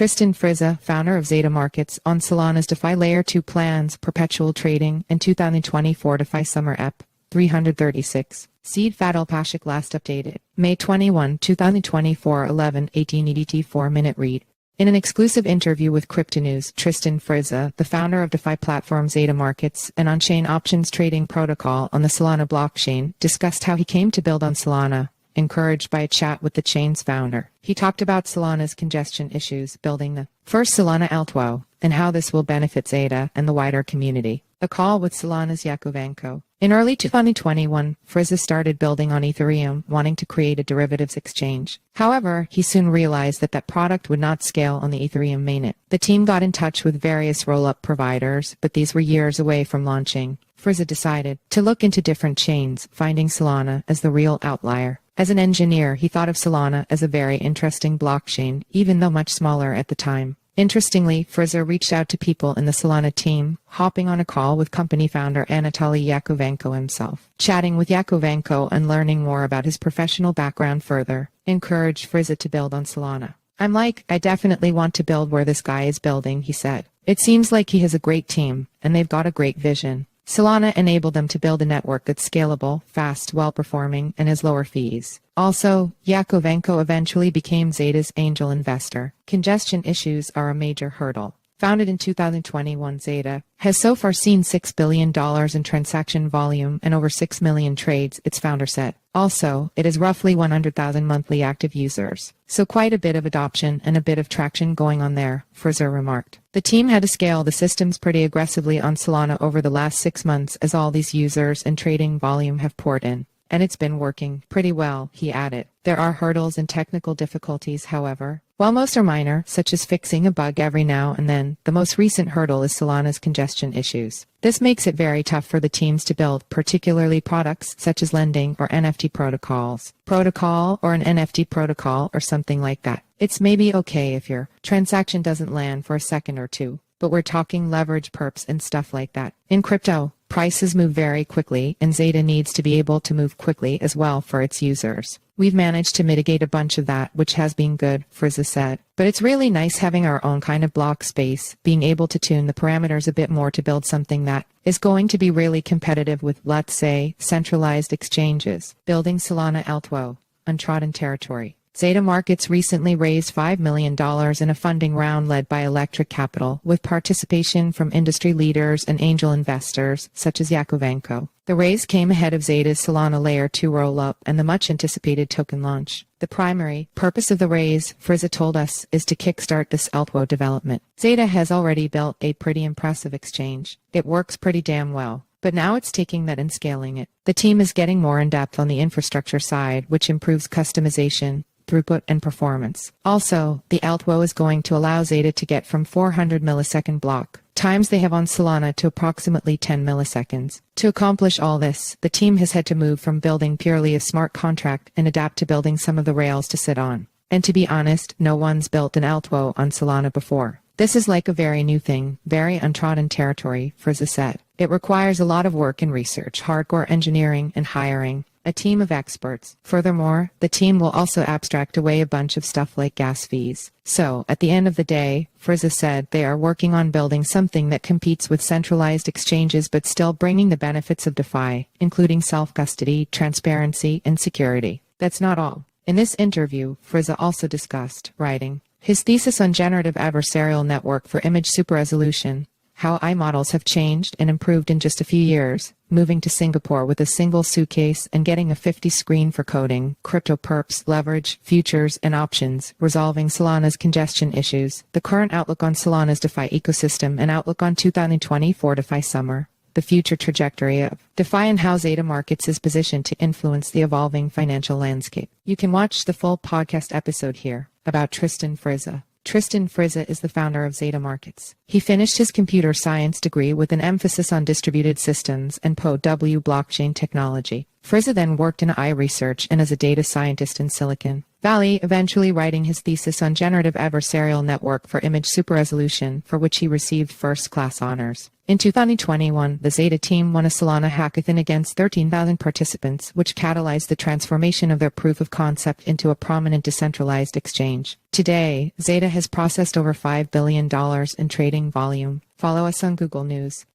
Tristan Frizza, founder of Zeta Markets, on Solana's DeFi Layer 2 plans, perpetual trading, and 2024 DeFi Summer EP 336. Seed Fadilpašić last updated. May 21, 2024 11:18 EDT 4-minute read. In an exclusive interview with Cryptonews, Tristan Frizza, the founder of DeFi platform Zeta Markets, an on-chain options trading protocol on the Solana blockchain, discussed how he came to build on Solana, encouraged by a chat with the chain's founder. He talked about Solana's congestion issues, building the first Solana L2, and how this will benefit Zeta and the wider community. A call with Solana's Yakovenko. In early 2021, Frizza started building on Ethereum, wanting to create a derivatives exchange. However, he soon realized that product would not scale on the Ethereum mainnet. The team got in touch with various rollup providers, but these were years away from launching. Frizza decided to look into different chains, finding Solana as the real outlier. As an engineer, he thought of Solana as a very interesting blockchain, even though much smaller at the time. Interestingly, Frizza reached out to people in the Solana team, hopping on a call with company founder Anatoly Yakovenko himself. Chatting with Yakovenko and learning more about his professional background further encouraged Frizza to build on Solana. I definitely want to build where this guy is building, he said. It seems like he has a great team, and they've got a great vision. Solana enabled them to build a network that's scalable, fast, well-performing, and has lower fees. Also, Yakovenko eventually became Zeta's angel investor. Congestion issues are a major hurdle. Founded in 2021, Zeta has so far seen $6 billion in transaction volume and over 6 million trades, its founder said. Also, it has roughly 100,000 monthly active users. So quite a bit of adoption and a bit of traction going on there, Frizza remarked. The team had to scale the systems pretty aggressively on Solana over the last 6 months as all these users and trading volume have poured in. And it's been working pretty well, he added. There are hurdles and technical difficulties, however. While most are minor, such as fixing a bug every now and then, the most recent hurdle is Solana's congestion issues. This makes it very tough for the teams to build, particularly products such as lending or NFT protocols. Protocol or an NFT protocol or something like that. It's maybe okay if your transaction doesn't land for a second or two, but we're talking leverage perps and stuff like that. In crypto, prices move very quickly, and Zeta needs to be able to move quickly as well for its users. We've managed to mitigate a bunch of that, which has been good, Frizza said. But it's really nice having our own kind of block space, being able to tune the parameters a bit more to build something that is going to be really competitive with, let's say, centralized exchanges. Building Solana L2, untrodden territory. Zeta Markets recently raised $5 million in a funding round led by Electric Capital, with participation from industry leaders and angel investors, such as Yakovenko. The raise came ahead of Zeta's Solana Layer 2 rollup and the much-anticipated token launch. The primary purpose of the raise, Frizza told us, is to kickstart this L2 development. Zeta has already built a pretty impressive exchange. It works pretty damn well. But now it's taking that and scaling it. The team is getting more in-depth on the infrastructure side, which improves customization, throughput, and performance. Also, the L2 is going to allow Zeta to get from 400 millisecond block times they have on Solana to approximately 10 milliseconds. To accomplish all this, the team has had to move from building purely a smart contract and adapt to building some of the rails to sit on. And to be honest, no one's built an L2 on Solana before. This is like a very new thing, very untrodden territory, Frizza said. It requires a lot of work and research, hardcore engineering, and hiring a team of experts. Furthermore, the team will also abstract away a bunch of stuff like gas fees. So, at the end of the day, Frizza said they are working on building something that competes with centralized exchanges but still bringing the benefits of DeFi, including self-custody, transparency, and security. That's not all. In this interview, Frizza also discussed writing his thesis on generative adversarial network for image super-resolution, how AI models have changed and improved in just a few years, moving to Singapore with a single suitcase and getting a 50 screen for coding, crypto perps, leverage, futures, and options, resolving Solana's congestion issues, the current outlook on Solana's DeFi ecosystem and outlook on 2024 DeFi summer, the future trajectory of DeFi and how Zeta Markets is positioned to influence the evolving financial landscape. You can watch the full podcast episode here about Tristan Frizza. Tristan Frizza is the founder of Zeta Markets. He finished his computer science degree with an emphasis on distributed systems and POW blockchain technology. Frizza then worked in AI research and as a data scientist in Silicon Valley, eventually writing his thesis on generative adversarial network for image super-resolution, for which he received first-class honors. In 2021, the Zeta team won a Solana hackathon against 13,000 participants, which catalyzed the transformation of their proof of concept into a prominent decentralized exchange. Today, Zeta has processed over $5 billion in trading volume. Follow us on Google News.